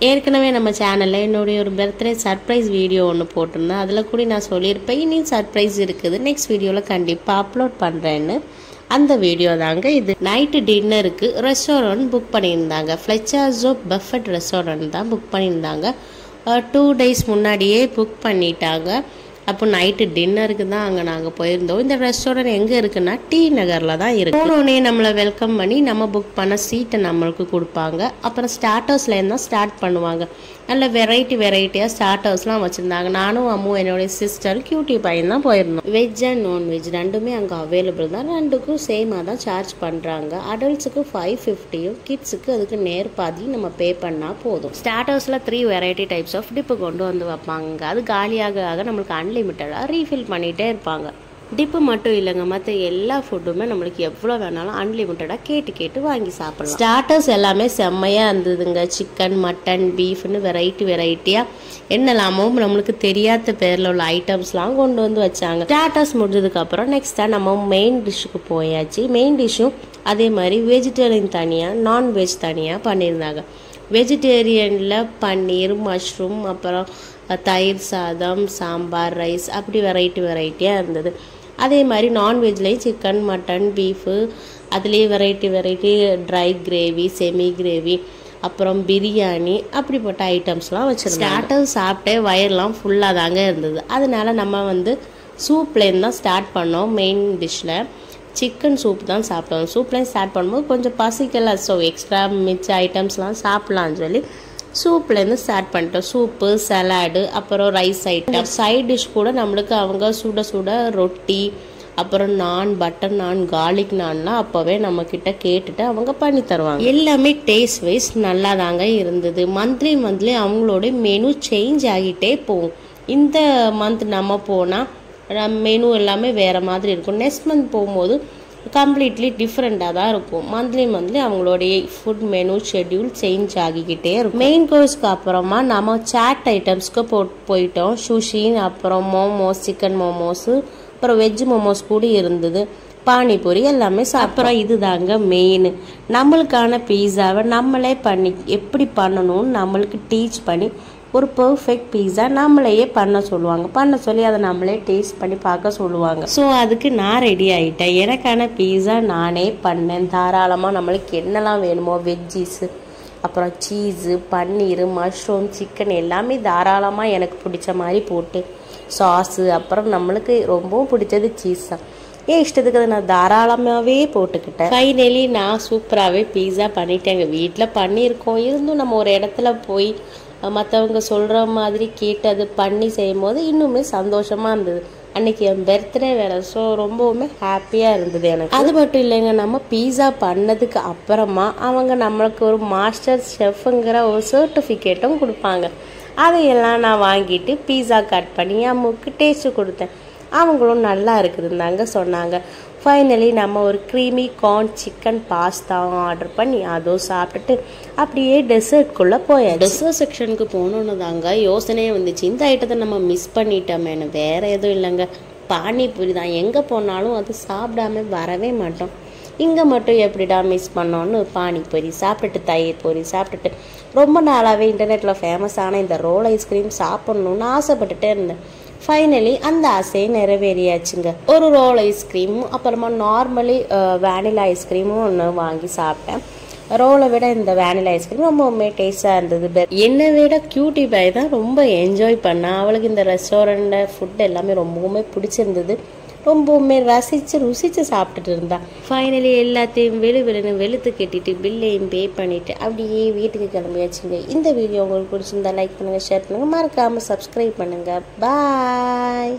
ஏற்கனவே நம்ம சேனலில் என்னுடைய ஒரு பர்த்டே சர்ப்ரைஸ் வீடியோ ஒன்று போட்டிருந்தேன். அதில் கூட நான் சொல்லியிருப்பேன் இன்னும் சர்ப்ரைஸ் இருக்குது, நெக்ஸ்ட் வீடியோவில் கண்டிப்பாக அப்லோட் பண்ணுறேன்னு. அந்த வீடியோ தாங்க இது. நைட்டு டின்னருக்கு ரெஸ்டாரண்ட் புக் பண்ணியிருந்தாங்க. ஃப்ளெச்சர்ஸோ பஃபட் ரெஸ்டாரண்ட் தான் புக் பண்ணியிருந்தாங்க. 2 days முன்னாடியே புக் பண்ணிட்டாங்க. அப்போ நைட்டு டின்னருக்கு தான் அங்கே நாங்கள் போயிருந்தோம். இந்த ரெஸ்டாரண்ட் எங்கே இருக்குன்னா டி நகரில் தான் இருக்குது. போனோடனே நம்மளை வெல்கம் பண்ணி நம்ம புக் பண்ண சீட்டை நம்மளுக்கு கொடுப்பாங்க. அப்புறம் ஸ்டார்டர்ஸ்லேருந்து தான் ஸ்டார்ட் பண்ணுவாங்க. நல்ல வெரைட்டியாக ஸ்டார்டர்ஸ்லாம் வச்சுருந்தாங்க. நானும் அம்மும் என்னுடைய சிஸ்டர் கியூட்டி பையன் தான் போயிருந்தோம். வெஜ் அண்ட் நான்வெஜ் ரெண்டுமே அங்கே அவைலபிள் தான். ரெண்டுக்கும் சேமாக தான் சார்ஜ் பண்ணுறாங்க. அடல்ட்ஸுக்கு 550, கிட்ஸுக்கு அதுக்கு நேர் பாதி நம்ம பே பண்ணால் போதும். ஸ்டார்டர்ஸில் 3 வெரைட்டி டைப்ஸ் ஆஃப் டிப்பு கொண்டு வந்து வைப்பாங்க. அது காலியாக நம்மளுக்கு அன்லிமிட்டடாக ரீஃபில் பண்ணிகிட்டே இருப்பாங்க. டிப்பு மட்டும் இல்லைங்க, மற்ற எல்லா ஃபுட்டுமே நம்மளுக்கு எவ்வளோ வேணாலும் அன்லிமிட்டடாக கேட்டு வாங்கி சாப்பிடலாம். ஸ்டார்டர்ஸ் எல்லாமே செம்மையாக இருந்ததுங்க. சிக்கன், மட்டன், பீஃப்னு வெரைட்டியாக என்னெல்லாமோ நம்மளுக்கு தெரியாத பேரில் உள்ள ஐட்டம்ஸ்லாம் கொண்டு வந்து வச்சாங்க. ஸ்டார்டர்ஸ் முடிஞ்சதுக்கப்புறம் நெக்ஸ்ட்டாக நம்ம மெயின் டிஷ்ஷுக்கு போயாச்சு. மெயின் டிஷ்ஷும் அதே மாதிரி வெஜிடேரியன் தனியாக, நான்வெஜ் தனியாக பண்ணியிருந்தாங்க. வெஜிடேரியனில் பன்னீர், மஷ்ரூம், அப்புறம் தயிர் சாதம், சாம்பார், ரைஸ், அப்படி வெரைட்டியாக இருந்தது. அதே மாதிரி நான்வெஜ்லேயும் சிக்கன், மட்டன், பீஃபு, அதுலேயே variety try gravy, semi gravy, அப்புறம் பிரியாணி, அப்படிப்பட்ட ஐட்டம்ஸ்லாம் வச்சுருந்தோம். ஸ்டார்டர் சாப்பிட்டே வயர்லாம் ஃபுல்லாக தாங்க இருந்தது. அதனால நம்ம சூப்லேருந்து தான் ஸ்டார்ட் பண்ணோம். மெயின் டிஷ்ஷில் சிக்கன் சூப் தான் சாப்பிட்டோம். சூப்லேயும் ஸ்டார்ட் பண்ணும்போது கொஞ்சம் பசிக்கல, ஸோ எக்ஸ்ட்ரா மிச்ச ஐட்டம்ஸ்லாம் சாப்பிட்லான்னு சொல்லி சூப்லேருந்து ஸ்டார்ட் பண்ணிட்டோம். சூப்பு, சலாடு, அப்புறம் ரைஸ் ஐட்டம். சைட் டிஷ் கூட நம்மளுக்கு அவங்க சுட ரொட்டி, அப்புறம் நான், பட்டர் நான், கார்லிக் நான்லாம் அப்போவே நம்மக்கிட்ட கேட்டுட்டு அவங்க பண்ணி தருவாங்க. எல்லாமே டேஸ்ட் வைஸ் நல்லா தாங்க இருந்தது. மந்த்லி அவங்களோட மெனு சேஞ்ச் ஆகிட்டே போகும். இந்த மந்த் நம்ம போனால் மெனு எல்லாமே வேறு மாதிரி இருக்கும். நெக்ஸ்ட் மந்த் போகும்போது கம்ப்ளீட்லி டிஃப்ரெண்ட்டாக தான் இருக்கும். மந்த்லி அவங்களுடைய ஃபுட் மெனு ஷெட்யூல் சேஞ்ச் ஆகிக்கிட்டே இருக்கும். மெயின் கோர்ஸ்க்கு அப்புறமா நம்ம சாட் ஐட்டம்ஸ்க்கு போயிட்டோம். சுஷி, அப்புறம் மோமோஸ், சிக்கன் மோமோஸு, அப்புறம் வெஜ் மோமோஸ் கூட இருந்தது. பானிபூரி எல்லாமே அப்புறம் இது தாங்க மெயின். நம்மளுக்கான பீஸாவை நம்மளே எப்படி பண்ணணும்னு நம்மளுக்கு டீச் பண்ணி ஒரு பர்ஃபெக்ட் பீஸா நம்மளையே பண்ண சொல்லி அதை நம்மளே டேஸ்ட் பண்ணி பார்க்க சொல்லுவாங்க. ஸோ அதுக்கு நான் ரெடி ஆகிட்டேன். எனக்கான பீஸா நானே பண்ணேன். தாராளமாக நம்மளுக்கு என்னெல்லாம் வேணுமோ வெஜ்ஜீஸு, அப்புறம் சீஸு, பன்னீர், மஷ்ரூம், சிக்கன் எல்லாமே தாராளமாக எனக்கு பிடிச்ச மாதிரி போட்டு சாஸு, அப்புறம் நம்மளுக்கு ரொம்பவும் பிடிச்சது சீஸ் தான். ஏன் இஷ்டத்துக்கு அதை நான் தாராளமாகவே போட்டுக்கிட்டேன். ஃபைனலி நான் சூப்பராகவே பீஸா பண்ணிட்டேங்க. வீட்டில் பண்ணியிருக்கோம், இருந்தும் நம்ம ஒரு இடத்துல போய் மற்றவங்க சொல்கிற மாதிரி கேட்டு அது பண்ணி செய்யும் போது இன்னுமே சந்தோஷமாக இருந்தது. அன்றைக்கி என் பர்த்டே வேறு, ஸோ ரொம்பவுமே ஹாப்பியாக இருந்தது எனக்கு. அது மட்டும் இல்லைங்க, நம்ம பீஸா பண்ணதுக்கு அப்புறமா அவங்க நம்மளுக்கு ஒரு மாஸ்டர் ஷெஃப்ங்கிற ஒரு சர்டிஃபிகேட்டும் கொடுப்பாங்க. அதையெல்லாம் நான் வாங்கிட்டு பீஸா கட் பண்ணி அம்முக்கு டேஸ்ட்டு கொடுத்தேன். அவங்களும் நல்லா இருக்குதுந்தாங்க சொன்னாங்க. ஃபைனலி நம்ம ஒரு creamy corn chicken pasta order பண்ணி அதுவும் சாப்பிட்டுட்டு அப்படியே டெசர்ட்குள்ளே போயாச்சு. டெசர்ட் செக்ஷனுக்கு போகணுன்னு தாங்க யோசனையே வந்துச்சு. இந்த ஐட்டத்தை நம்ம மிஸ் பண்ணிட்டோமேனு. வேறு எதுவும் இல்லைங்க, பானிபூரி தான். எங்கே போனாலும் அது சாப்பிடாம வரவே மாட்டோம். இங்கே மட்டும் எப்படிடா மிஸ் பண்ணோன்னு பானிபூரி சாப்பிட்டுட்டு, தயிர் பூரி சாப்பிட்டுட்டு, ரொம்ப நாளாகவே இன்டர்நெட்டில் ஃபேமஸான இந்த ரோல் ஐஸ்கிரீம் சாப்பிட்ணுன்னு ஆசைப்பட்டுட்டே இருந்தேன். ஃபைனலி அந்த ஆசையை நிறைவேறியாச்சுங்க. ஒரு ரோல் ஐஸ்கிரீமும் அப்புறமா நார்மலி வேனிலா ஐஸ்கிரீமும் ஒன்று வாங்கி சாப்பிட்டேன். ரோலை விட இந்த வேனிலா ஐஸ்கிரீம் ரொம்பவுமே டேஸ்டாக இருந்தது. என்னை விட கியூட்டி பாய் தான் ரொம்ப என்ஜாய் பண்ணான். அவளுக்கு இந்த ரெஸ்டாரண்ட் ஃபுட் எல்லாமே ரொம்பவுமே பிடிச்சிருந்தது. ரொம்பவுமே ருசிச்சு சாப்பிட்டுட்டு இருந்தா. ஃபைனலி எல்லாத்தையும் வெளுத்து கட்டிட்டு பில்லையும் பே பண்ணிட்டு அப்படியே வீட்டுக்கு கிளம்பியாச்சுங்க. இந்த வீடியோ உங்களுக்கு பிடிச்சிருந்தா லைக் பண்ணுங்கள், ஷேர் பண்ணுங்கள், மறக்காமல் சப்ஸ்கிரைப் பண்ணுங்கள். பாய்.